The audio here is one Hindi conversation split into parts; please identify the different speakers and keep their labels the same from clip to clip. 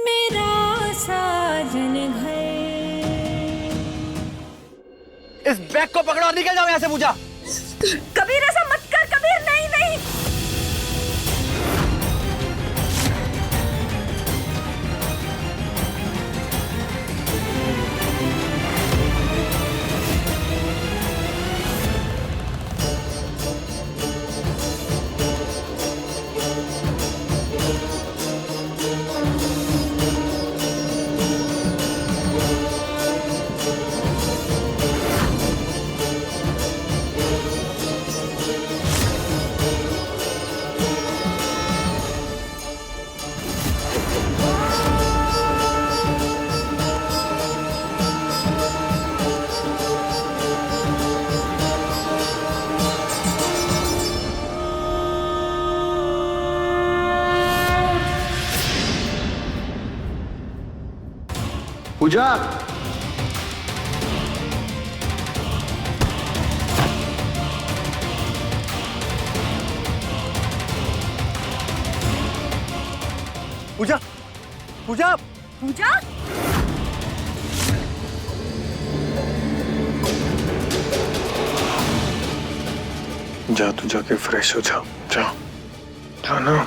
Speaker 1: मेरा साजन घर।
Speaker 2: इस बैग को पकड़ो और निकल जाओ यहाँ से पूजा।
Speaker 1: कबीर ऐसा मत कर कबीर, नहीं नहीं।
Speaker 2: पूजा, पूजा, पूजा,
Speaker 1: पूजा
Speaker 3: जा, तू जाके फ्रेश हो जा, जा, जा ना।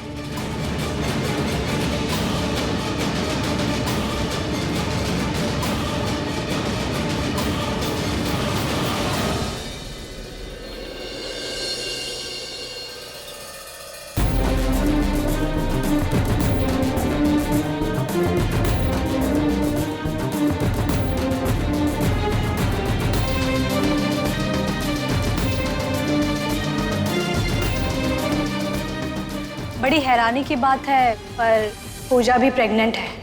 Speaker 4: बड़ी हैरानी की बात है, पर पूजा भी प्रेग्नेंट है।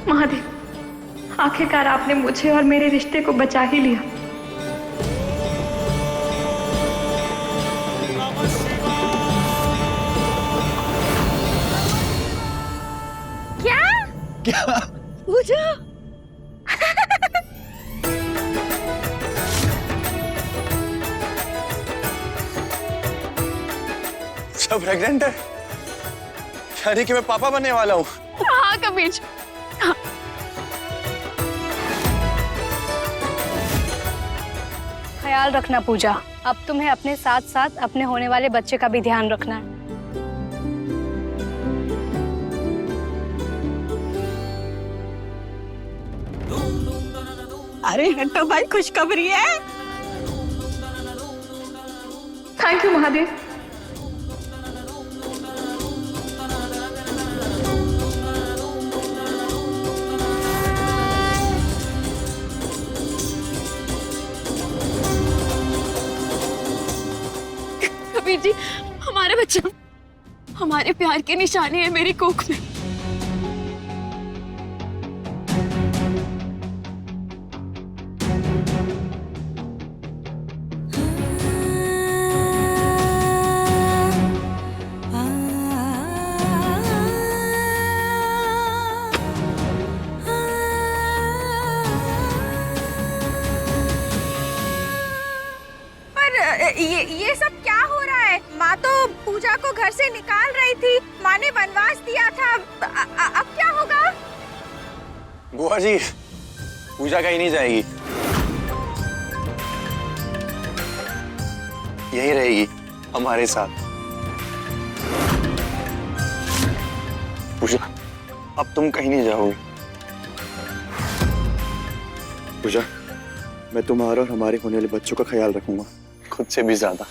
Speaker 5: महादेव, आखिरकार आपने मुझे और मेरे रिश्ते को बचा ही लिया।
Speaker 1: क्या
Speaker 2: क्या?
Speaker 1: पूजा
Speaker 2: सब प्रेग्नेंट है, यानी कि मैं पापा बनने वाला हूँ।
Speaker 5: हाँ कबीर,
Speaker 4: ख्याल रखना पूजा, अब तुम्हें अपने साथ साथ अपने होने वाले बच्चे का भी ध्यान रखना है।
Speaker 1: अरे हटो भाई, खुशखबरी है।
Speaker 5: Thank you Mahadev. कबीर जी, हमारा बच्चा हमारे प्यार की निशानी है मेरी कोख में।
Speaker 1: ये सब क्या हो रहा है? माँ तो पूजा को घर से निकाल रही थी, माँ ने वनवास दिया था। अब क्या होगा?
Speaker 2: बुआ जी, पूजा कहीं नहीं जाएगी, यही रहेगी हमारे साथ। पूजा, अब तुम कहीं नहीं जाओगी। पूजा, मैं तुम्हारा और हमारे होने वाले बच्चों का ख्याल रखूंगा, खुद से भी ज्यादा।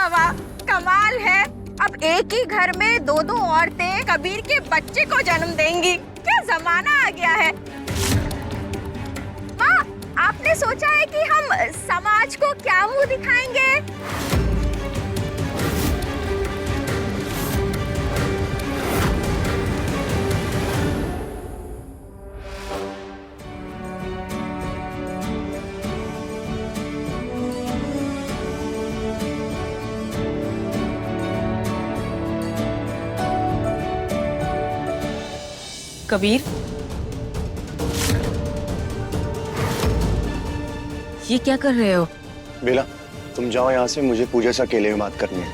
Speaker 1: वाह वाह, कमाल है। अब एक ही घर में दो दो औरतें कबीर के बच्चे को जन्म देंगी। क्या जमाना आ गया है। माँ, आपने सोचा है कि हम समाज को क्या मुंह दिखाएंगे?
Speaker 6: कबीर, ये क्या कर रहे हो?
Speaker 2: बेला, तुम जाओ यहाँ से, मुझे पूजा से अकेले में बात करनी है।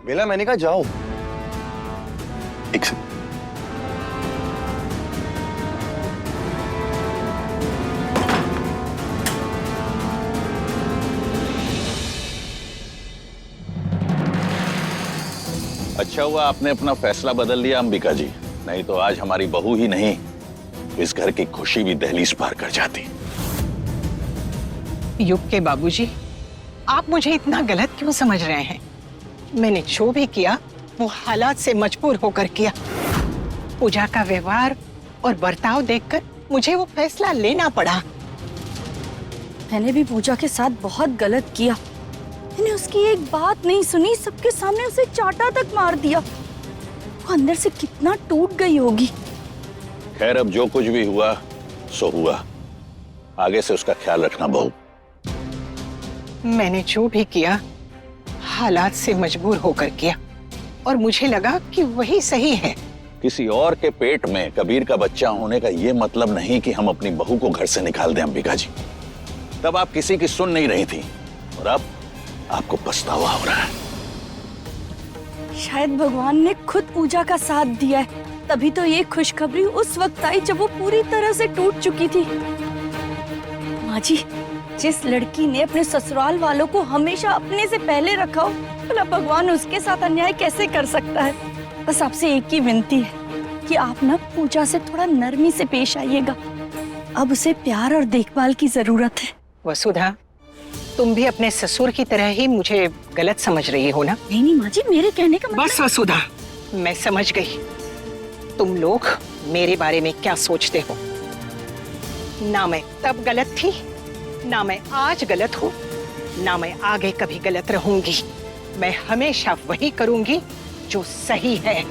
Speaker 2: बेला, मैंने कहा जाओ। एक सेकंड।
Speaker 7: अच्छा हुआ आपने अपना फैसला बदल लिया अंबिका जी, नहीं तो आज हमारी बहू ही नहीं, इस घर की खुशी भी दहलीज पार कर जाती।
Speaker 6: युग के बाबूजी, आप मुझे इतना गलत क्यों समझ रहे हैं? मैंने जो भी किया वो हालात से मजबूर होकर किया। पूजा का व्यवहार और बर्ताव देखकर मुझे वो फैसला लेना पड़ा।
Speaker 4: मैंने भी पूजा के साथ बहुत गलत किया। मैंने उसकी एक बात नहीं सुनी, सबके सामने उसे चाटा तक मार दिया। वो अंदर से कितना टूट गई होगी।
Speaker 7: खैर, अब जो कुछ भी हुआ सो हुआ, आगे से उसका ख्याल रखना बहू।
Speaker 6: मैंने जो भी किया हालात से मजबूर होकर किया और मुझे लगा कि वही सही है।
Speaker 7: किसी और के पेट में कबीर का बच्चा होने का ये मतलब नहीं कि हम अपनी बहू को घर से निकाल दें अंबिका जी। तब आप किसी की सुन नहीं रही थी और अब आपको पछतावा हो रहा है।
Speaker 4: शायद भगवान ने खुद पूजा का साथ दिया है, तभी तो ये खुशखबरी उस वक्त आई जब वो पूरी तरह से टूट चुकी थी। माँ जी, जिस लड़की ने अपने ससुराल वालों को हमेशा अपने से पहले रखा हो, भला भगवान उसके साथ अन्याय कैसे कर सकता है। बस आपसे एक ही विनती है कि आप ना पूजा से थोड़ा नरमी से पेश आइएगा। अब उसे प्यार और देखभाल की जरूरत है।
Speaker 6: वसुधा, तुम भी अपने ससुर की तरह ही मुझे गलत समझ रही हो ना?
Speaker 4: नहीं नहीं माँ जी, मेरे कहने का मतलब।
Speaker 6: बस वसुधा, मैं समझ गई तुम लोग मेरे बारे में क्या सोचते हो। ना मैं तब गलत थी, ना मैं आज गलत हूँ, ना मैं आगे कभी गलत रहूंगी। मैं हमेशा वही करूंगी जो सही है।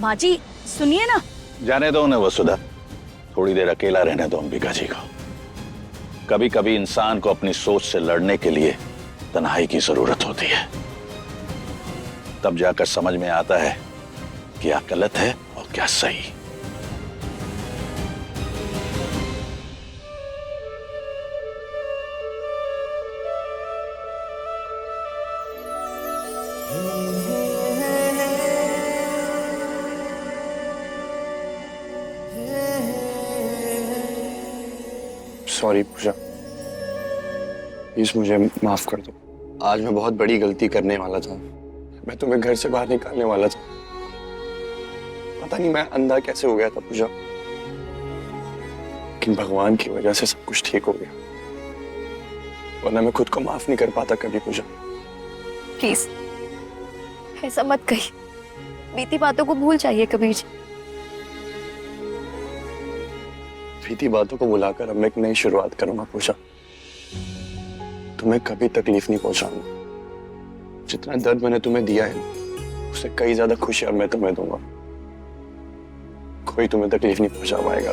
Speaker 4: माँ जी सुनिए ना।
Speaker 7: जाने दो उन्हें वसुधा, थोड़ी देर अकेला रहने दो अंबिका जी को। कभी कभी इंसान को अपनी सोच से लड़ने के लिए तन्हाई की जरूरत होती है, तब जाकर समझ में आता है क्या गलत है और क्या सही।
Speaker 2: सॉरी पूजा, प्लीज मुझे माफ कर दो। आज मैं बहुत बड़ी गलती करने वाला था। मैं तुम्हें घर से बाहर निकालने वाला था। पता नहीं मैं अंधा कैसे हो गया था पूजा, लेकिन भगवान की वजह से सब कुछ ठीक हो गया, वरना मैं खुद को माफ नहीं कर पाता कभी पूजा।
Speaker 5: प्लीज ऐसा मत कही, बीती बातों को भूल जाइए कबीर जी।
Speaker 2: बीती बातों को भुलाकर अब मैं एक नई शुरुआत करूंगा पूजा। तुम्हें कभी तकलीफ नहीं पहुंचाऊंगा। जितना दर्द मैंने तुम्हें दिया है उससे कई ज्यादा खुशियां मैं तुम्हें दूंगा। कोई तुम्हें तकलीफ नहीं पहुंचा पाएगा।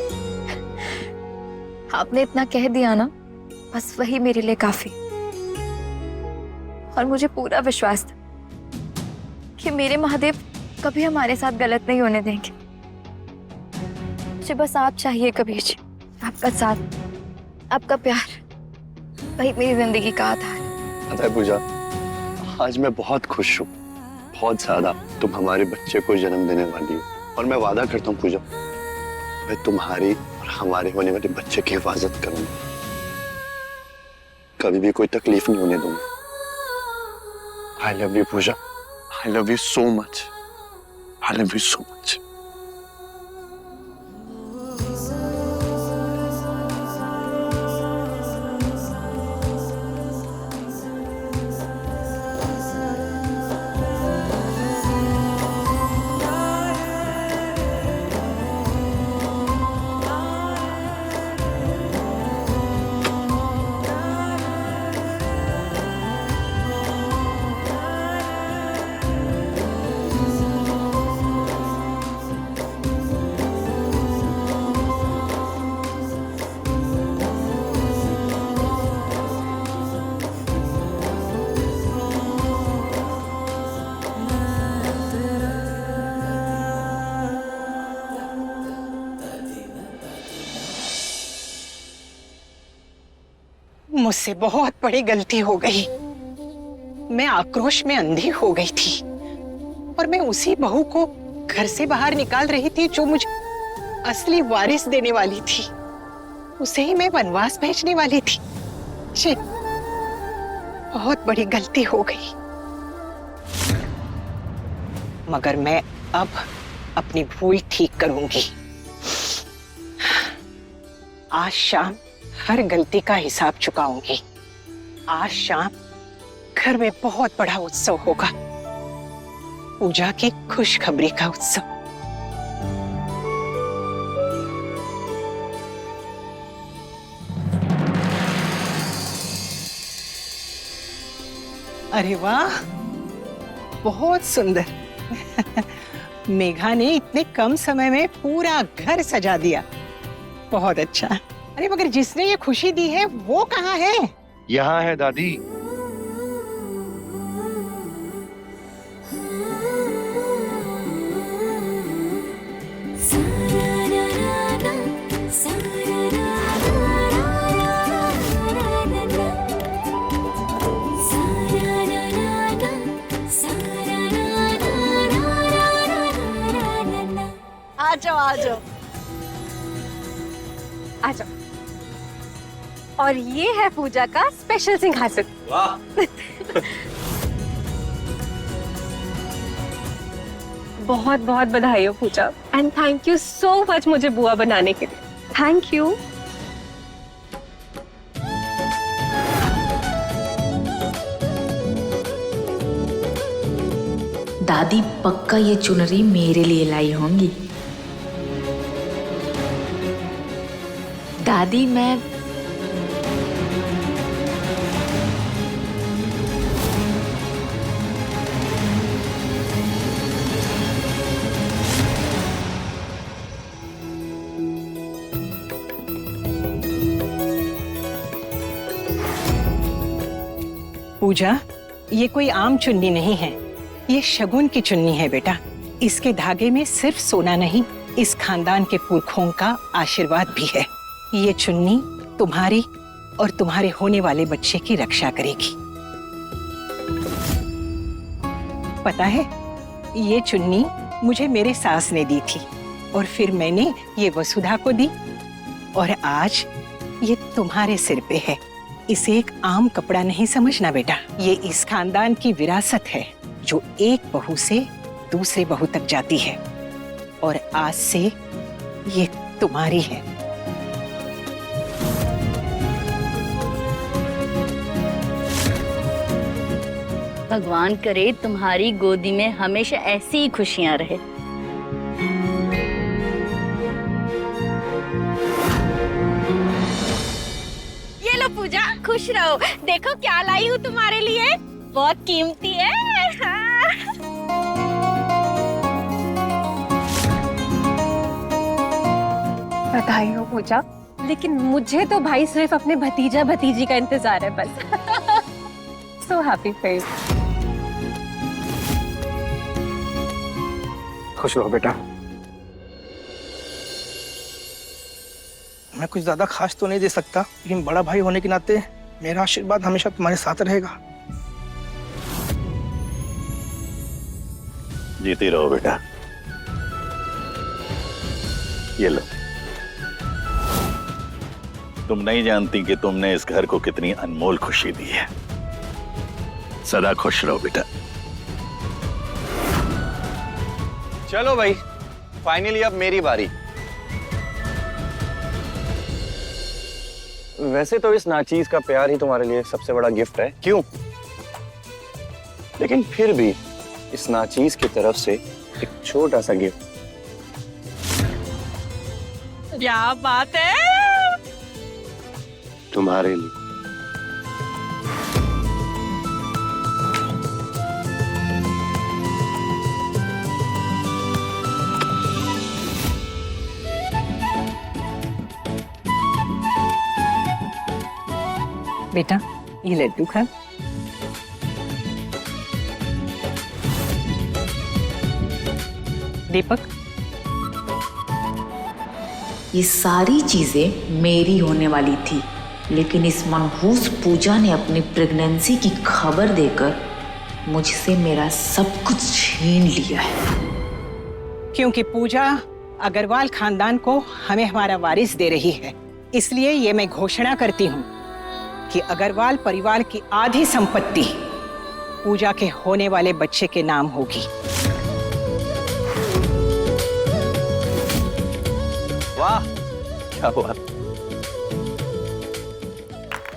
Speaker 5: आपने इतना कह दिया ना, बस वही मेरे लिए काफी। और मुझे पूरा विश्वास था कि मेरे महादेव कभी हमारे साथ गलत नहीं होने देंगे। मुझे बस आप चाहिए कबीर जी, आपका साथ, आपका प्यार, वही मेरी जिंदगी का आधार है।
Speaker 2: पता है पूजा, आज मैं बहुत खुश हूँ, बहुत ज्यादा। तुम हमारे बच्चे को जन्म देने वाली हो और मैं वादा करता हूँ पूजा, मैं तुम्हारी और हमारे होने वाले बच्चे की हिफाजत करूंगा। कभी भी कोई तकलीफ नहीं होने दूंगा। I love you Pooja, I love you so much, I love you so much.
Speaker 6: मुझसे बहुत बड़ी गलती हो गई। मैं आक्रोश में अंधी हो गई थी और मैं उसी बहू को घर से बाहर निकाल रही थी जो मुझे असली वारिस देने वाली थी। उसे ही मैं वनवास भेजने वाली थी। शिट, बहुत बड़ी गलती हो गई। मगर मैं अब अपनी भूल ठीक करूंगी। आज शाम हर गलती का हिसाब चुकाऊंगी। आज शाम घर में बहुत बड़ा उत्सव होगा, पूजा की खुशखबरी का उत्सव। अरे वाह, बहुत सुंदर। मेघा ने इतने कम समय में पूरा घर सजा दिया। बहुत अच्छा। अरे मगर जिसने ये खुशी दी है वो कहाँ है?
Speaker 3: यहाँ है दादी।
Speaker 4: आ जाओ आ जाओ
Speaker 1: आ जाओ। और ये है पूजा का स्पेशल सिंहासन।
Speaker 2: वाह।
Speaker 1: बहुत बहुत बधाई हो Pooja, and thank you so much मुझे बुआ बनाने के लिए। Thank you.
Speaker 8: दादी पक्का ये चुनरी मेरे लिए लाई होंगी। दादी मैं
Speaker 6: पूजा, ये कोई आम चुन्नी नहीं है, ये शगुन की चुन्नी है बेटा। इसके धागे में सिर्फ सोना नहीं, इस खानदान के पुरखों का आशीर्वाद भी है। ये चुन्नी तुम्हारी और तुम्हारे होने वाले बच्चे की रक्षा करेगी। पता है, ये चुन्नी मुझे मेरे सास ने दी थी और फिर मैंने ये वसुधा को दी, और आज ये तुम्हारे सिर पे है। इसे एक आम कपड़ा नहीं समझना बेटा, ये इस खानदान की विरासत है जो एक बहू से दूसरे बहू तक जाती है, और आज से ये तुम्हारी है।
Speaker 8: भगवान करे तुम्हारी गोदी में हमेशा ऐसी ही खुशियां रहे।
Speaker 4: ये लो पूजा, खुश रहो। देखो क्या लाई हूँ तुम्हारे लिए, बहुत कीमती है।
Speaker 1: बधाई हो पूजा, लेकिन मुझे तो भाई सिर्फ अपने भतीजा भतीजी का इंतजार है बस। So happy for you.
Speaker 3: खुश रहो बेटा। मैं कुछ ज्यादा खास तो नहीं दे सकता, लेकिन बड़ा भाई होने के नाते मेरा आशीर्वाद हमेशा तुम्हारे साथ रहेगा।
Speaker 7: जीती रहो बेटा। ये लो। तुम नहीं जानती कि तुमने इस घर को कितनी अनमोल खुशी दी है। सदा खुश रहो बेटा।
Speaker 2: चलो भाई, फाइनली अब मेरी बारी। वैसे तो इस नाचीज का प्यार ही तुम्हारे लिए सबसे बड़ा गिफ्ट है, क्यों? लेकिन फिर भी इस नाचीज की तरफ से एक छोटा सा गिफ्ट।
Speaker 4: क्या बात है।
Speaker 2: तुम्हारे लिए।
Speaker 6: बेटा, ये लड्डू खा। दीपक,
Speaker 8: ये सारी चीजें मेरी होने वाली थी,
Speaker 9: लेकिन इस मनहूस पूजा ने अपनी प्रेगनेंसी की खबर देकर मुझसे मेरा सब कुछ छीन लिया है।
Speaker 6: क्योंकि पूजा अग्रवाल खानदान को हमें हमारा वारिस दे रही है, इसलिए ये मैं घोषणा करती हूँ कि अग्रवाल परिवार की आधी संपत्ति पूजा के होने वाले बच्चे के नाम होगी।
Speaker 2: वाह, क्या बात,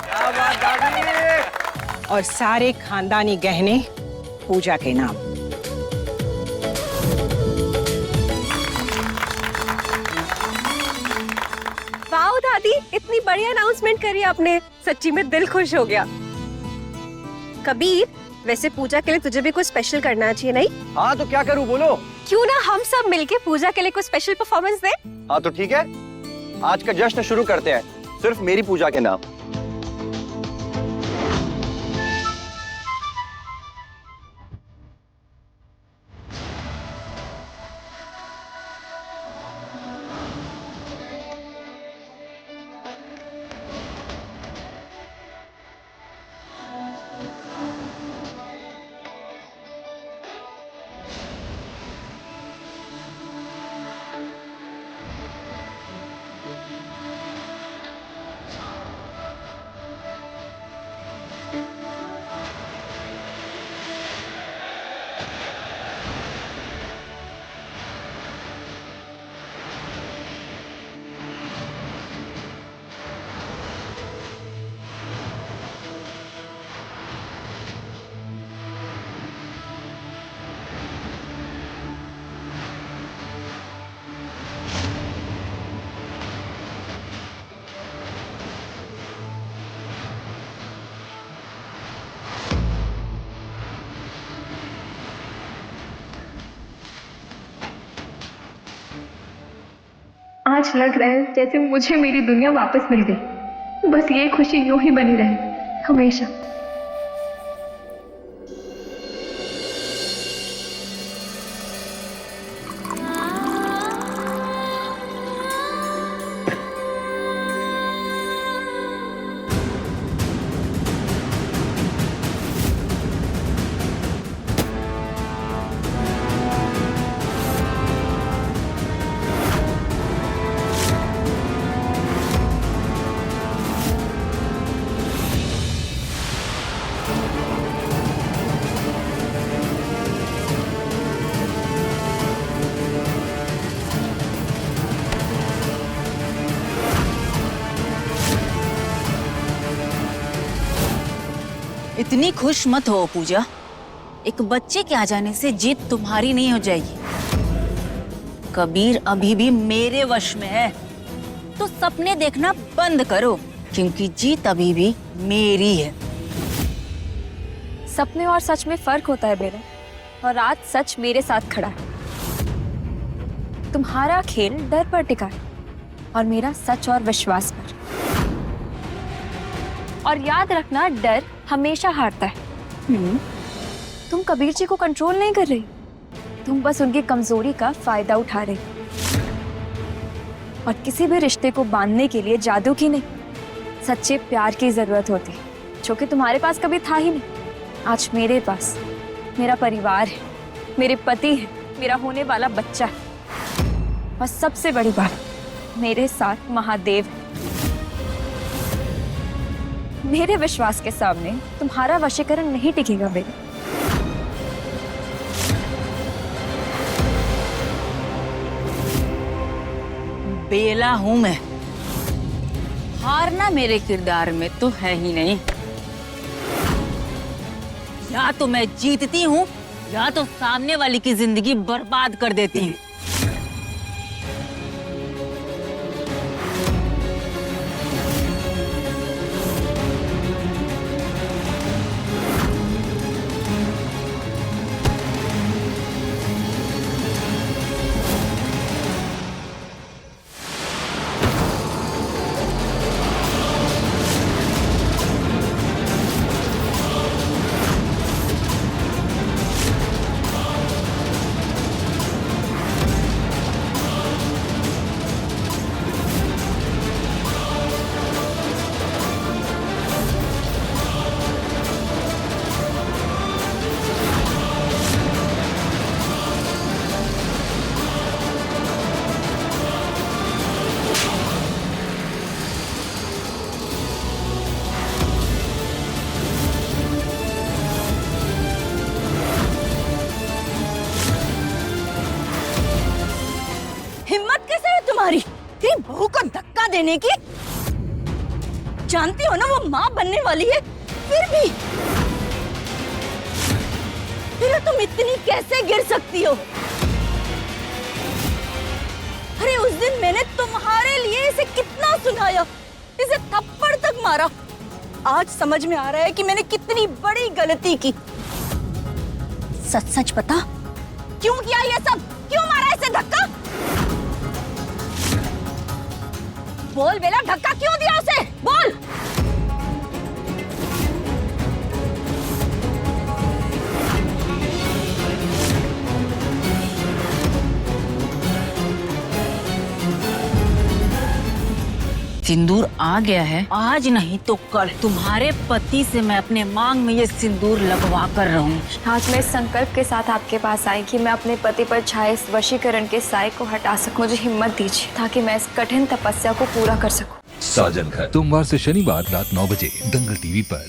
Speaker 2: क्या बात दादी।
Speaker 6: और सारे खानदानी गहने पूजा के नाम।
Speaker 1: वाओ दादी, इतनी बड़ी अनाउंसमेंट करी आपने, सच्ची में दिल खुश हो गया। कबीर, वैसे पूजा के लिए तुझे भी कुछ स्पेशल करना चाहिए नहीं?
Speaker 2: हाँ तो क्या करूँ बोलो?
Speaker 1: क्यों ना हम सब मिलके पूजा के लिए कुछ स्पेशल परफॉर्मेंस दें?
Speaker 2: हाँ तो ठीक है, आज का जश्न शुरू करते हैं, सिर्फ मेरी पूजा के नाम।
Speaker 10: आज लग रहा है जैसे मुझे मेरी दुनिया वापस मिल गई। बस ये खुशी यूं ही बनी रहे हमेशा।
Speaker 8: इतनी खुश मत हो पूजा, एक बच्चे के आ जाने से जीत तुम्हारी नहीं हो जाएगी। कबीर अभी भी मेरे वश में है, तो सपने देखना बंद करो, क्योंकि जीत अभी भी मेरी है।
Speaker 5: सपने और सच में फर्क होता है बेटा, और आज सच मेरे साथ खड़ा है। तुम्हारा खेल डर पर टिका है और मेरा सच और विश्वास पर। और याद रखना, डर हमेशा हारता है। तुम कबीर जी को कंट्रोल नहीं कर रही, तुम बस उनकी कमजोरी का फायदा उठा रही। और किसी भी रिश्ते को बांधने के लिए जादू की नहीं, सच्चे प्यार की जरूरत होती है, जो कि तुम्हारे पास कभी था ही नहीं। आज मेरे पास मेरा परिवार है, मेरे पति है, मेरा होने वाला बच्चा है, और सबसे बड़ी बात, मेरे साथ महादेव है। मेरे विश्वास के सामने तुम्हारा वशीकरण नहीं टिकेगा बेटा।
Speaker 8: बेला हूं मैं, हारना मेरे किरदार में तो है ही नहीं। या तो मैं जीतती हूँ या तो सामने वाली की जिंदगी बर्बाद कर देती हूँ।
Speaker 4: मारी तेरी बहू को धक्का देने की? जानती हो ना वो माँ बनने वाली है, फिर तुम इतनी कैसे गिर सकती हो? अरे उस दिन मैंने तुम्हारे लिए इसे कितना सुनाया, इसे थप्पड़ तक मारा। आज समझ में आ रहा है कि मैंने कितनी बड़ी गलती की। सच सच बता, क्यों किया ये सब? क्यों मारा इसे धक्का? बोल बेला, धक्का क्यों दिया उसे? बोल।
Speaker 8: सिंदूर आ गया है, आज नहीं तो कल तुम्हारे पति से मैं अपने मांग में ये सिंदूर लगवा कर रहूंगी।
Speaker 5: आज मैं इस संकल्प के साथ आपके पास आई कि मैं अपने पति पर छाए इस वशीकरण के साए को हटा सकूं। मुझे हिम्मत दीजिए ताकि मैं इस कठिन तपस्या को पूरा कर सकूं।
Speaker 11: साजन घर सोमवार से शनिवार रात 9 बजे दंगल टीवी पर।